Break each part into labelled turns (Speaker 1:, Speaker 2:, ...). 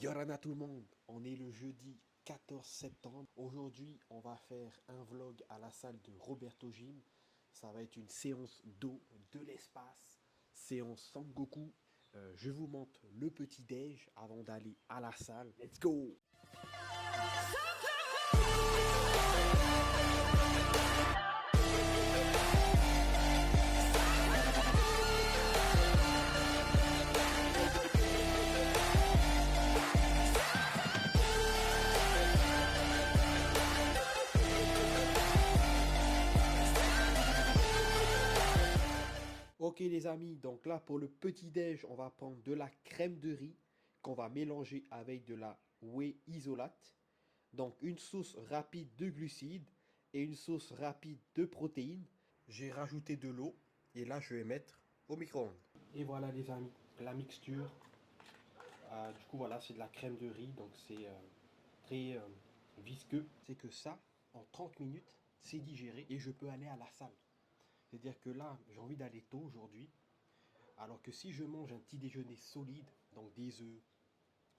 Speaker 1: Yorana tout le monde, on est le jeudi 14 septembre. Aujourd'hui, on va faire un vlog à la salle de Roberto Gym. Ça va être une séance d'eau de l'espace, séance Sangoku. Je vous montre le petit déj avant d'aller à la salle. Let's go! Ok les amis, donc là pour le petit déj, on va prendre de la crème de riz qu'on va mélanger avec de la whey isolate. Donc une sauce rapide de glucides et une sauce rapide de protéines. J'ai rajouté de l'eau et là je vais mettre au micro-ondes. Et voilà les amis, la mixture. Du coup voilà, c'est de la crème de riz, donc c'est très visqueux. C'est que ça, en 30 minutes, c'est digéré et je peux aller à la salle. C'est-à-dire que là, j'ai envie d'aller tôt aujourd'hui. Alors que si je mange un petit déjeuner solide, donc des œufs,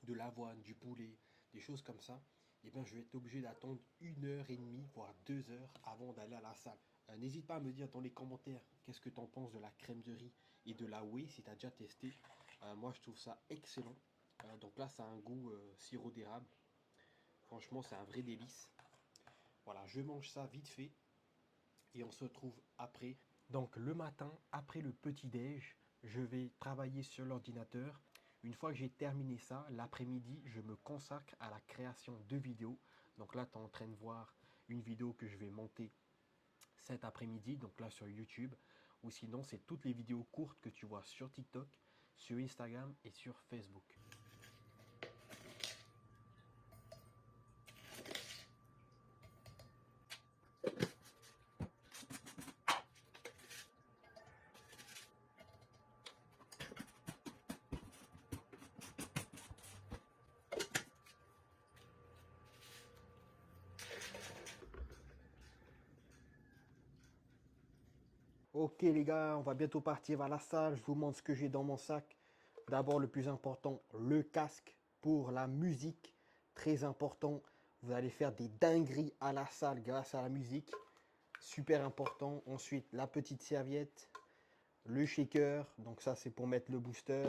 Speaker 1: de l'avoine, du poulet, des choses comme ça, eh bien, je vais être obligé d'attendre 1h30, voire 2 heures avant d'aller à la salle. N'hésite pas à me dire dans les commentaires qu'est-ce que tu en penses de la crème de riz et de la whey si tu as déjà testé. Moi, je trouve ça excellent. Donc là, ça a un goût sirop d'érable. Franchement, c'est un vrai délice. Voilà, je mange ça vite fait. Et on se retrouve après. Donc le matin, après le petit-déj, je vais travailler sur l'ordinateur. Une fois que j'ai terminé ça, l'après-midi, je me consacre à la création de vidéos. Donc là, tu es en train de voir une vidéo que je vais monter cet après-midi, donc là sur YouTube. Ou sinon, c'est toutes les vidéos courtes que tu vois sur TikTok, sur Instagram et sur Facebook. Ok les gars, on va bientôt partir à la salle. Je vous montre ce que j'ai dans mon sac. D'abord le plus important, le casque pour la musique. Très important, vous allez faire des dingueries à la salle grâce à la musique. Super important. Ensuite la petite serviette, le shaker. Donc ça c'est pour mettre le booster.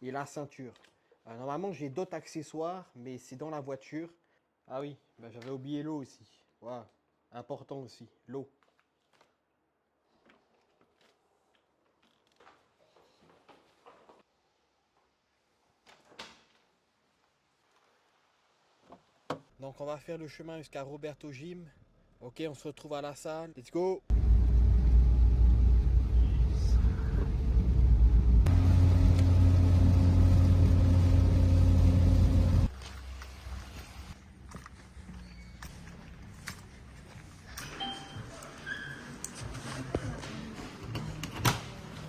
Speaker 1: Et la ceinture. Normalement j'ai d'autres accessoires, mais c'est dans la voiture. Ah oui, j'avais oublié l'eau aussi. Voilà, important aussi, l'eau. Donc on va faire le chemin jusqu'à Roberto Gym. Ok, on se retrouve à la salle. Let's go!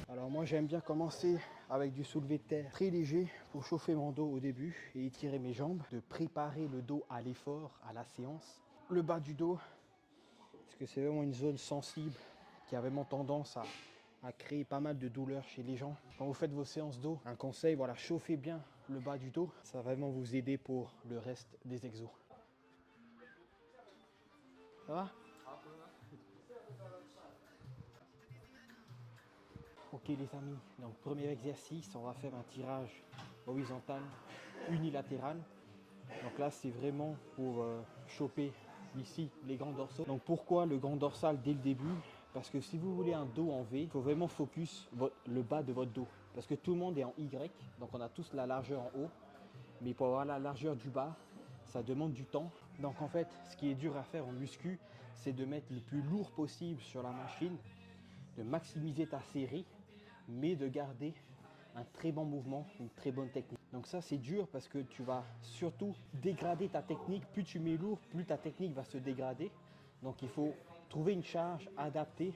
Speaker 1: Alors moi j'aime bien commencer avec du soulevé de terre très léger pour chauffer mon dos au début et étirer mes jambes, de préparer le dos à l'effort, à la séance. Le bas du dos, parce que c'est vraiment une zone sensible qui a vraiment tendance à créer pas mal de douleurs chez les gens. Quand vous faites vos séances dos, un conseil, voilà, chauffez bien le bas du dos. Ça va vraiment vous aider pour le reste des exos. Ça va? Ok les amis, donc premier exercice, on va faire un tirage horizontal unilatéral. Donc là c'est vraiment pour choper ici les grands dorsaux. Donc pourquoi le grand dorsal dès le début? Parce que si vous voulez un dos en V, il faut vraiment focus le bas de votre dos. Parce que tout le monde est en Y, donc on a tous la largeur en haut. Mais pour avoir la largeur du bas, ça demande du temps. Donc en fait, ce qui est dur à faire en muscu, c'est de mettre le plus lourd possible sur la machine, de maximiser ta série, mais de garder un très bon mouvement, une très bonne technique. Donc ça c'est dur parce que tu vas surtout dégrader ta technique. Plus tu mets lourd, plus ta technique va se dégrader. Donc il faut trouver une charge adaptée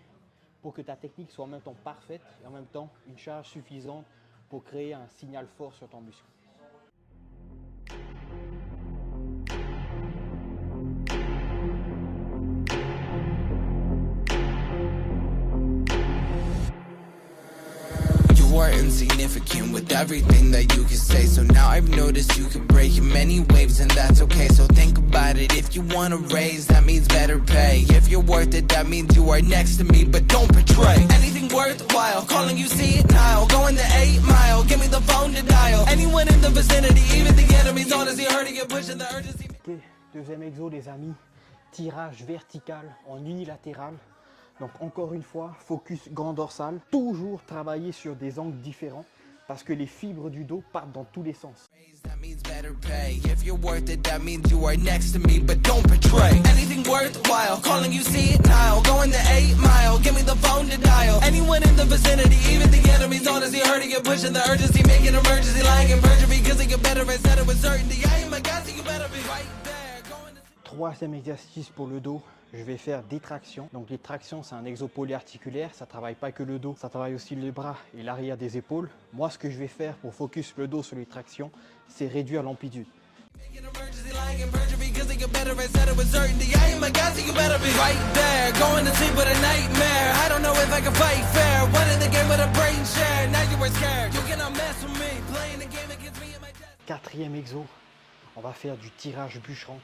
Speaker 1: pour que ta technique soit en même temps parfaite et en même temps une charge suffisante pour créer un signal fort sur ton muscle. You are insignificant with everything that you can say. So now I've noticed you can break
Speaker 2: breaking many waves and that's okay. So think about it, if you wanna raise, that means better pay. If you're worth it, that means you are next to me, but don't betray anything worthwhile. Calling you, see it now, going the 8 mile. Give me the phone to dial. Anyone in the vicinity, even the enemies, honestly hurting and pushing the urgency.
Speaker 3: Ok, deuxième exo les amis, tirage vertical en unilatéral. Donc encore une fois, focus grand dorsal, toujours travailler sur des angles différents parce que les fibres du dos partent dans tous les sens.
Speaker 2: That means better pay. If you're worth it, that means you are next to me, but don't betray anything worthwhile. Calling you, see it now, going the 8 mile. Give me the phone to dial. Anyone in the vicinity, even the enemies, honestly hurting and pushing the urgency, making emergency, lying in perjury, because they get better and said it with certainty. I am a guy, so you better be right there. Going to...
Speaker 3: Troisième exercice pour le dos, je vais faire des tractions. Donc les tractions, c'est un exo polyarticulaire, ça travaille pas que le dos, ça travaille aussi les bras et l'arrière des épaules. Moi, ce que je vais faire pour focus le dos sur les tractions, c'est réduire l'amplitude.
Speaker 2: Making emergency, lying in perjury, because they get better and said it with certainty. I am a guy, so you better be right there. Going to sleep with a nightmare. I don't know if I can fight fair. Winning the game with a brain share. Now you were scared. You cannot mess with me. Playing the game against me and my destiny.
Speaker 3: Quatrième exo, on va faire du tirage bûcheron.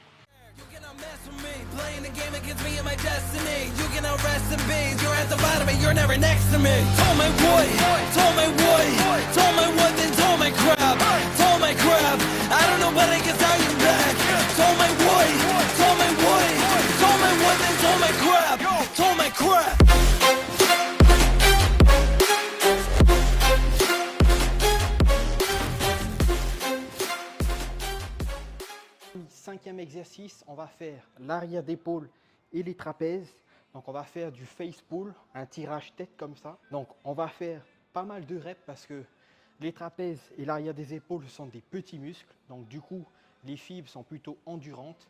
Speaker 2: You cannot mess with me, playing the game against me and my destiny. You cannot rest in peace, you're at the bottom and you're never next to me. Told my boy, told my boy, told my what, then told my crap, told my crap. I don't know but I can tell you back. Told my boy, told my boy, told my what, then told my crap, told my crap.
Speaker 3: Cinquième exercice, on va faire l'arrière d'épaule et les trapèzes. Donc on va faire du face pull, un tirage tête comme ça. Donc on va faire pas mal de reps parce que les trapèzes et l'arrière des épaules sont des petits muscles. Donc du coup, les fibres sont plutôt endurantes.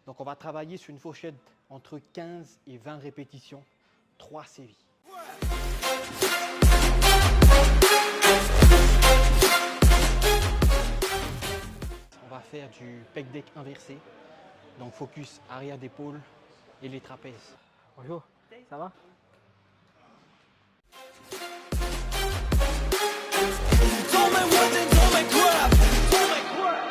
Speaker 3: Donc on va travailler sur une fourchette entre 15 et 20 répétitions, 3 séries. On va faire du pec deck inversé, donc focus arrière d'épaule et les trapèzes. Bonjour, ça va?
Speaker 2: Told my what, then told my crap, told my crap.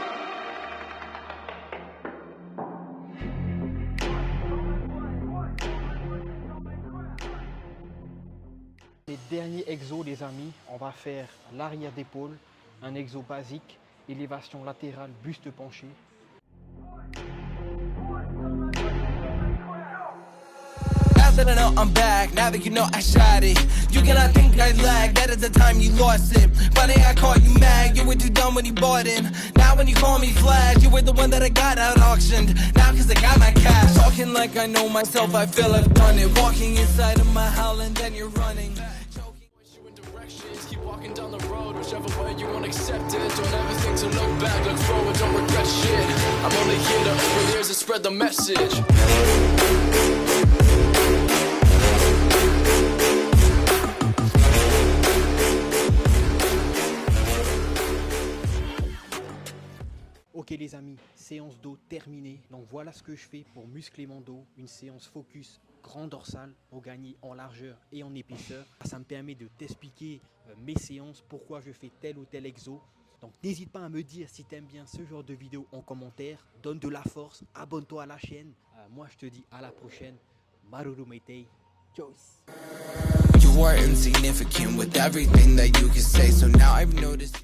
Speaker 3: Les derniers exos les amis, on va faire l'arrière d'épaule, un exo basique, élévation latérale, buste penché.
Speaker 2: Now that I know I'm back, now that you know I shot it. You cannot think I lagged, that is the time you lost it. Funny I caught you mad, you were too dumb when you bought in. Now when you call me flash, you were the one that I got out auctioned. Now cause I got my cash, talking like I know myself, I feel I've done it. Walking inside of my hell and then you're running.
Speaker 4: Keep walking down the road, whichever way you won't accept it. Don't ever think to look back, look forward, don't regret shit. I'm only here to open ears and spread the message.
Speaker 3: Ok les amis, séance dos terminée. Donc voilà ce que je fais pour muscler mon dos. Une séance focus grand dorsal pour gagner en largeur et en épaisseur. Ça me permet de t'expliquer mes séances, pourquoi je fais tel ou tel exo. Donc n'hésite pas à me dire si tu aimes bien ce genre de vidéo en commentaire. Donne de la force, abonne-toi à la chaîne. Moi je te dis à la prochaine. Maruru Meitei. Tchuss.
Speaker 2: You are insignificant with everything that you can say, so now I've noticed